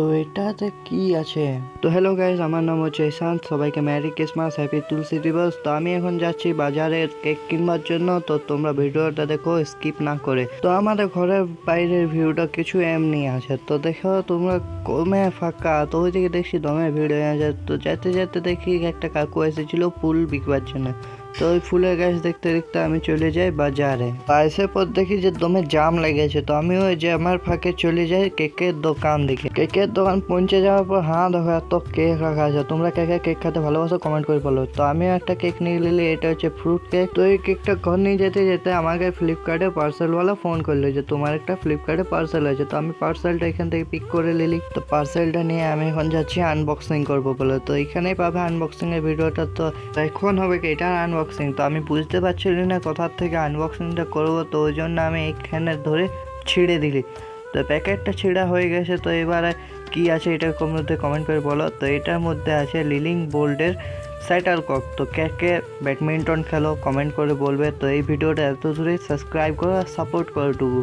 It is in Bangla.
তো এটাতে কি আছে? তো হ্যালো গাইস, আমার নাম হচ্ছে ঈশান্ত। সবাইকে ম্যারি ক্রিসমাস, হ্যাপি তুলসী দিবস। তো আমি এখন যাচ্ছি বাজারে কেক কিনবার জন্য। তো তোমরা ভিডিওটা দেখো স্কিপ না করে। তো আমাদের ঘরের বাইরের ভিউটা কিছু এমনি আছে। তো দেখো তোমরা কমে ফাঁকা, তো ওইদিকে দেখছি দমে ভিড় হয়ে আছে। তো যেতে যেতে দেখি একটা কাকু এসেছিল ফুল বিকবার জন্য। তো ওই ফুলের গাছ দেখতে দেখতে আমি চলে যাই বাজারে। এসে পর দেখি যে দমে জাম লেগেছে। তো আমি ওই জ্যামের ফাঁকে চলে যাই কেকের দোকান দেখে। কেকের দোকান পৌঁছে যাওয়ার পর দেখো এত কেক রাখা আছে। তোমরা কে কে কেক খেতে ভালোবাসো কমেন্ট করে বলো। তো আমিও একটা কেক নিয়ে নিলি, এটা হচ্ছে ফ্রুট কেক। তো এই কেকটা ঘর নিয়ে যেতে যেতে আমাকে ফ্লিপকার্টে পার্সেলওয়ালা ফোন করলো যে তোমার একটা ফ্লিপকার্টে পার্সেল হয়েছে। তো আমি পার্সেলটা এখান থেকে পিক করে নিলি। তো পার্সেলটা নিয়ে আমি এখন যাচ্ছি আনবক্সিং করবো বলে। তো এখানেই পাবে আনবক্সিং এর ভিডিওটা। তো এখন হবে কি এটার আনবক্সিং। তো আমি বুঝতে পারছিলি না কোথার থেকে আনবক্সিংটা করবো। তো ওই জন্য আমি এইখানে ধরে ছিঁড়ে দিলি। তো প্যাকেটটা ছিঁড়া হয়ে গেছে। তো এবারে কি আছে এটার মধ্যে কমেন্ট করে বলো। তো এটার মধ্যে আছে লিলিং বোল্ডের শাটল কক। তো কে কে ব্যাডমিন্টন খেলো কমেন্ট করে বলবে। তো এই ভিডিওটা এত দূরে সাবস্ক্রাইব করো আর সাপোর্ট করো টুকু।